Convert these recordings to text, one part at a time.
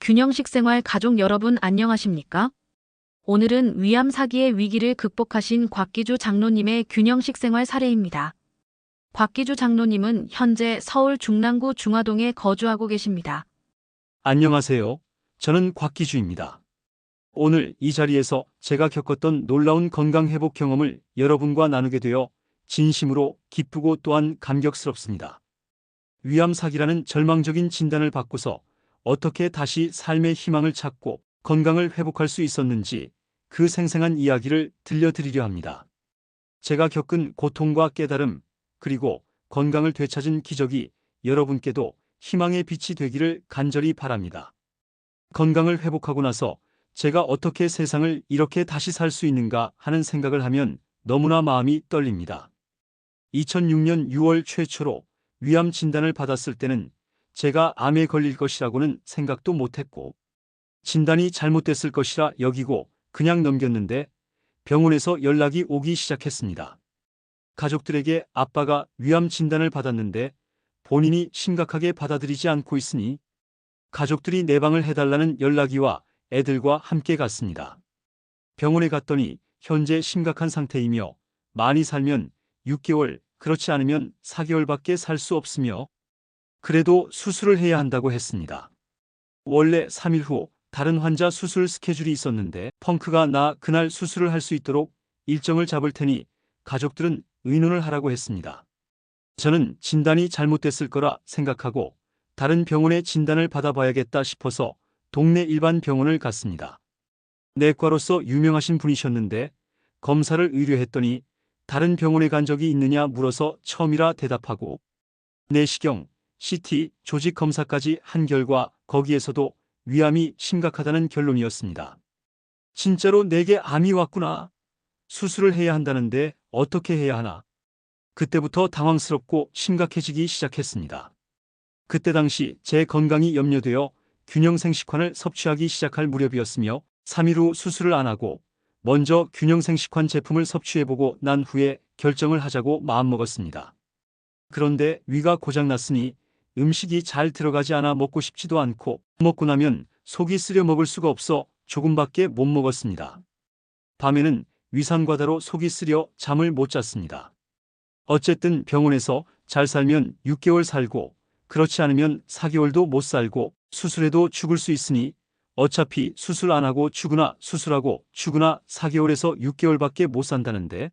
균형식 생활 가족 여러분 안녕하십니까? 오늘은 위암 사기의 위기를 극복하신 곽기주 장로님의 균형식 생활 사례입니다. 곽기주 장로님은 현재 서울 중랑구 중화동에 거주하고 계십니다. 안녕하세요. 저는 곽기주입니다. 오늘 이 자리에서 제가 겪었던 놀라운 건강 회복 경험을 여러분과 나누게 되어 진심으로 기쁘고 또한 감격스럽습니다. 위암 사기라는 절망적인 진단을 받고서 어떻게 다시 삶의 희망을 찾고 건강을 회복할 수 있었는지 그 생생한 이야기를 들려드리려 합니다. 제가 겪은 고통과 깨달음, 그리고 건강을 되찾은 기적이 여러분께도 희망의 빛이 되기를 간절히 바랍니다. 건강을 회복하고 나서 제가 어떻게 세상을 이렇게 다시 살 수 있는가 하는 생각을 하면 너무나 마음이 떨립니다. 2006년 6월 최초로 위암 진단을 받았을 때는 제가 암에 걸릴 것이라고는 생각도 못했고 진단이 잘못됐을 것이라 여기고 그냥 넘겼는데 병원에서 연락이 오기 시작했습니다. 가족들에게 아빠가 위암 진단을 받았는데 본인이 심각하게 받아들이지 않고 있으니 가족들이 내방을 해달라는 연락이 와 애들과 함께 갔습니다. 병원에 갔더니 현재 심각한 상태이며 많이 살면 6개월, 그렇지 않으면 4개월밖에 살 수 없으며 그래도 수술을 해야 한다고 했습니다. 원래 3일 후 다른 환자 수술 스케줄이 있었는데 펑크가 나 그날 수술을 할 수 있도록 일정을 잡을 테니 가족들은 의논을 하라고 했습니다. 저는 진단이 잘못됐을 거라 생각하고 다른 병원에 진단을 받아봐야겠다 싶어서 동네 일반 병원을 갔습니다. 내과로서 유명하신 분이셨는데 검사를 의뢰했더니 다른 병원에 간 적이 있느냐 물어서 처음이라 대답하고 내시경, CT, 조직 검사까지 한 결과 거기에서도 위암이 심각하다는 결론이었습니다. 진짜로 내게 암이 왔구나. 수술을 해야 한다는데 어떻게 해야 하나. 그때부터 당황스럽고 심각해지기 시작했습니다. 그때 당시 제 건강이 염려되어 균형생식환을 섭취하기 시작할 무렵이었으며 3일 후 수술을 안 하고 먼저 균형생식환 제품을 섭취해보고 난 후에 결정을 하자고 마음먹었습니다. 그런데 위가 고장났으니 음식이 잘 들어가지 않아 먹고 싶지도 않고 먹고 나면 속이 쓰려 먹을 수가 없어 조금밖에 못 먹었습니다. 밤에는 위산과다로 속이 쓰려 잠을 못 잤습니다. 어쨌든 병원에서 잘 살면 6개월 살고 그렇지 않으면 4개월도 못 살고 수술해도 죽을 수 있으니 어차피 수술 안 하고 죽으나 수술하고 죽으나 4개월에서 6개월밖에 못 산다는데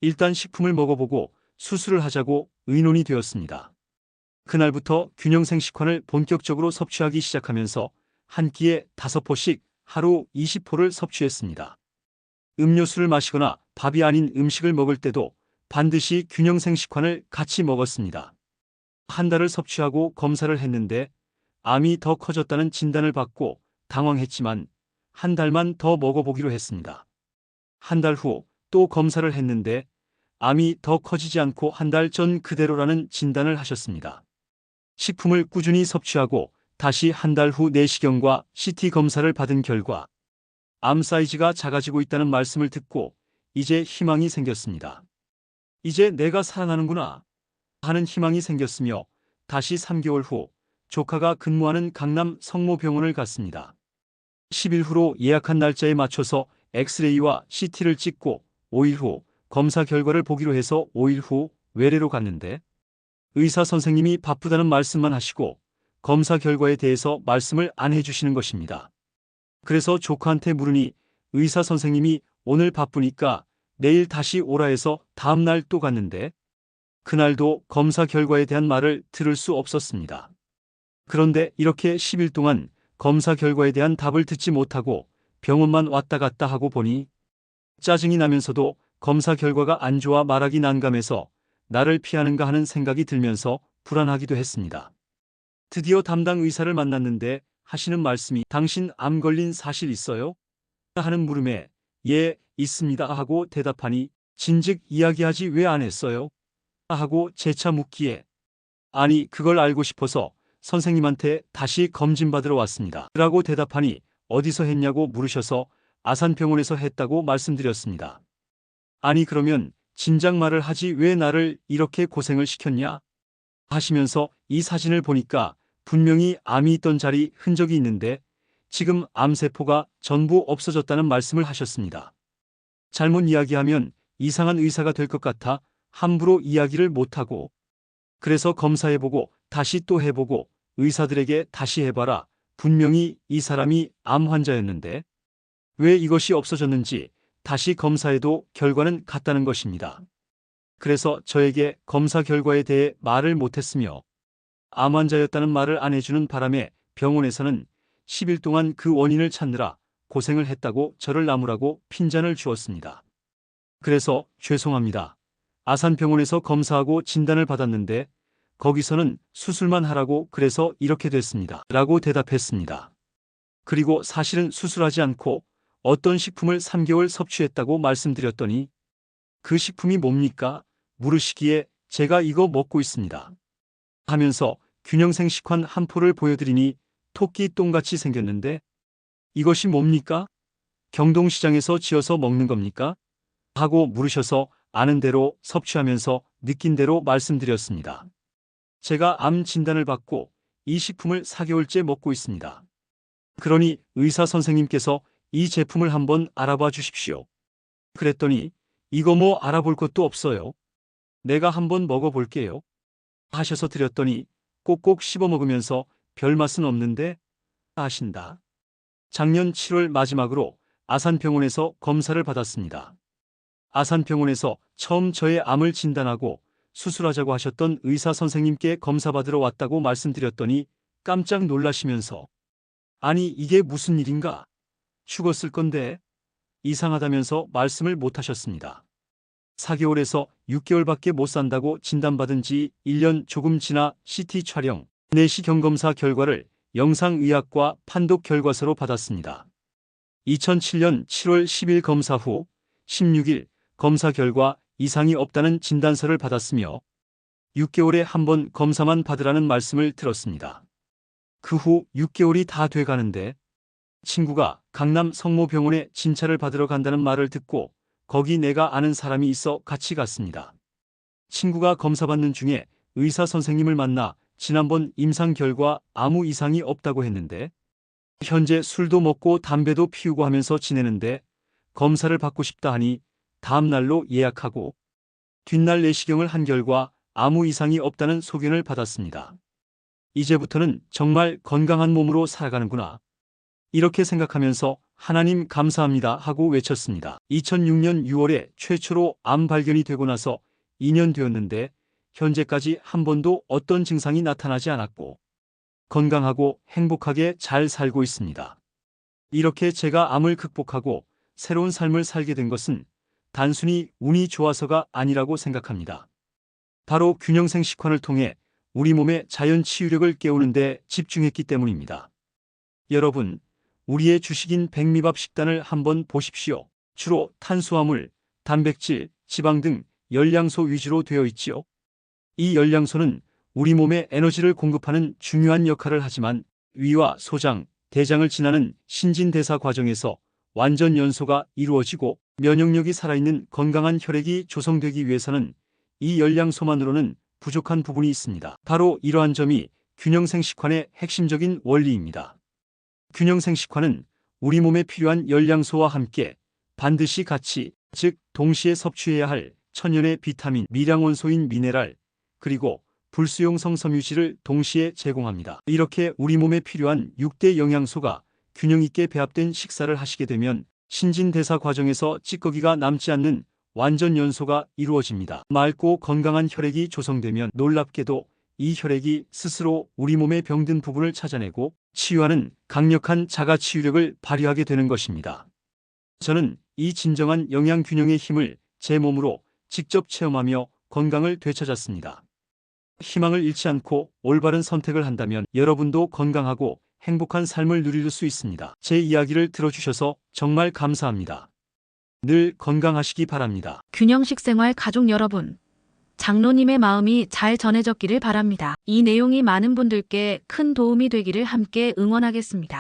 일단 식품을 먹어보고 수술을 하자고 의논이 되었습니다. 그날부터 균형생식환을 본격적으로 섭취하기 시작하면서 한 끼에 5포씩 하루 20포를 섭취했습니다. 음료수를 마시거나 밥이 아닌 음식을 먹을 때도 반드시 균형생식환을 같이 먹었습니다. 한 달을 섭취하고 검사를 했는데 암이 더 커졌다는 진단을 받고 당황했지만 한 달만 더 먹어보기로 했습니다. 한 달 후 또 검사를 했는데 암이 더 커지지 않고 한 달 전 그대로라는 진단을 하셨습니다. 식품을 꾸준히 섭취하고 다시 한 달 후 내시경과 CT 검사를 받은 결과 암 사이즈가 작아지고 있다는 말씀을 듣고 이제 희망이 생겼습니다. 이제 내가 살아나는구나 하는 희망이 생겼으며 다시 3개월 후 조카가 근무하는 강남 성모병원을 갔습니다. 10일 후로 예약한 날짜에 맞춰서 엑스레이와 CT를 찍고 5일 후 검사 결과를 보기로 해서 5일 후 외래로 갔는데 의사 선생님이 바쁘다는 말씀만 하시고 검사 결과에 대해서 말씀을 안 해주시는 것입니다. 그래서 조카한테 물으니 의사 선생님이 오늘 바쁘니까 내일 다시 오라 해서 다음 날 또 갔는데 그날도 검사 결과에 대한 말을 들을 수 없었습니다. 그런데 이렇게 10일 동안 검사 결과에 대한 답을 듣지 못하고 병원만 왔다 갔다 하고 보니 짜증이 나면서도 검사 결과가 안 좋아 말하기 난감해서 나를 피하는가 하는 생각이 들면서 불안하기도 했습니다. 드디어 담당 의사를 만났는데 하시는 말씀이 당신 암 걸린 사실 있어요? 하는 물음에 예, 있습니다 하고 대답하니 진즉 이야기하지 왜 안 했어요? 하고 재차 묻기에 아니 그걸 알고 싶어서 선생님한테 다시 검진받으러 왔습니다. 라고 대답하니 어디서 했냐고 물으셔서 아산병원에서 했다고 말씀드렸습니다. 아니 그러면 진작 말을 하지 왜 나를 이렇게 고생을 시켰냐? 하시면서 이 사진을 보니까 분명히 암이 있던 자리 흔적이 있는데 지금 암세포가 전부 없어졌다는 말씀을 하셨습니다. 잘못 이야기하면 이상한 의사가 될 것 같아 함부로 이야기를 못하고, 그래서 검사해보고 다시 또 해보고 의사들에게 다시 해봐라. 분명히 이 사람이 암 환자였는데 왜 이것이 없어졌는지 다시 검사해도 결과는 같다는 것입니다. 그래서 저에게 검사 결과에 대해 말을 못했으며 암 환자였다는 말을 안 해주는 바람에 병원에서는 10일 동안 그 원인을 찾느라 고생을 했다고 저를 나무라고 핀잔을 주었습니다. 그래서 죄송합니다. 아산병원에서 검사하고 진단을 받았는데 거기서는 수술만 하라고 그래서 이렇게 됐습니다. 라고 대답했습니다. 그리고 사실은 수술하지 않고 어떤 식품을 3개월 섭취했다고 말씀드렸더니 그 식품이 뭡니까? 물으시기에 제가 이거 먹고 있습니다. 하면서 균형생 식환 한 포를 보여드리니 토끼 똥같이 생겼는데 이것이 뭡니까? 경동시장에서 지어서 먹는 겁니까? 하고 물으셔서 아는 대로 섭취하면서 느낀 대로 말씀드렸습니다. 제가 암 진단을 받고 이 식품을 4개월째 먹고 있습니다. 그러니 의사 선생님께서 이 제품을 한번 알아봐 주십시오. 그랬더니 이거 뭐 알아볼 것도 없어요. 내가 한번 먹어볼게요. 하셔서 드렸더니 꼭꼭 씹어 먹으면서 별 맛은 없는데 아신다. 작년 7월 마지막으로 아산병원에서 검사를 받았습니다. 아산병원에서 처음 저의 암을 진단하고 수술하자고 하셨던 의사 선생님께 검사받으러 왔다고 말씀드렸더니 깜짝 놀라시면서 아니 이게 무슨 일인가? 죽었을 건데 이상하다면서 말씀을 못 하셨습니다. 4개월에서 6개월밖에 못 산다고 진단받은 지 1년 조금 지나 CT 촬영, 내시경 검사 결과를 영상의학과 판독 결과서로 받았습니다. 2007년 7월 10일 검사 후 16일 검사 결과 이상이 없다는 진단서를 받았으며 6개월에 한 번 검사만 받으라는 말씀을 들었습니다. 그 후 6개월이 다 돼가는데 친구가 강남 성모병원에 진찰을 받으러 간다는 말을 듣고 거기 내가 아는 사람이 있어 같이 갔습니다. 친구가 검사받는 중에 의사 선생님을 만나 지난번 임상 결과 아무 이상이 없다고 했는데 현재 술도 먹고 담배도 피우고 하면서 지내는데 검사를 받고 싶다 하니 다음 날로 예약하고 뒷날 내시경을 한 결과 아무 이상이 없다는 소견을 받았습니다. 이제부터는 정말 건강한 몸으로 살아가는구나. 이렇게 생각하면서 하나님 감사합니다 하고 외쳤습니다. 2006년 6월에 최초로 암 발견이 되고 나서 2년 되었는데 현재까지 한 번도 어떤 증상이 나타나지 않았고 건강하고 행복하게 잘 살고 있습니다. 이렇게 제가 암을 극복하고 새로운 삶을 살게 된 것은 단순히 운이 좋아서가 아니라고 생각합니다. 바로 균형생 식환을 통해 우리 몸의 자연 치유력을 깨우는 데 집중했기 때문입니다. 여러분, 우리의 주식인 백미밥 식단을 한번 보십시오. 주로 탄수화물, 단백질, 지방 등 열량소 위주로 되어 있지요. 이 열량소는 우리 몸에 에너지를 공급하는 중요한 역할을 하지만 위와 소장, 대장을 지나는 신진대사 과정에서 완전 연소가 이루어지고 면역력이 살아있는 건강한 혈액이 조성되기 위해서는 이 열량소만으로는 부족한 부분이 있습니다. 바로 이러한 점이 균형생 식환의 핵심적인 원리입니다. 균형생 식환은 우리 몸에 필요한 열량소와 함께 반드시 같이, 즉 동시에 섭취해야 할 천연의 비타민, 미량원소인 미네랄, 그리고 불수용성 섬유질을 동시에 제공합니다. 이렇게 우리 몸에 필요한 6대 영양소가 균형 있게 배합된 식사를 하시게 되면 신진대사 과정에서 찌꺼기가 남지 않는 완전 연소가 이루어집니다. 맑고 건강한 혈액이 조성되면 놀랍게도 이 혈액이 스스로 우리 몸의 병든 부분을 찾아내고 치유하는 강력한 자가치유력을 발휘하게 되는 것입니다. 저는 이 진정한 영양균형의 힘을 제 몸으로 직접 체험하며 건강을 되찾았습니다. 희망을 잃지 않고 올바른 선택을 한다면 여러분도 건강하고 행복한 삶을 누릴 수 있습니다. 제 이야기를 들어주셔서 정말 감사합니다. 늘 건강하시기 바랍니다. 균형식 생활 가족 여러분, 장로님의 마음이 잘 전해졌기를 바랍니다. 이 내용이 많은 분들께 큰 도움이 되기를 함께 응원하겠습니다.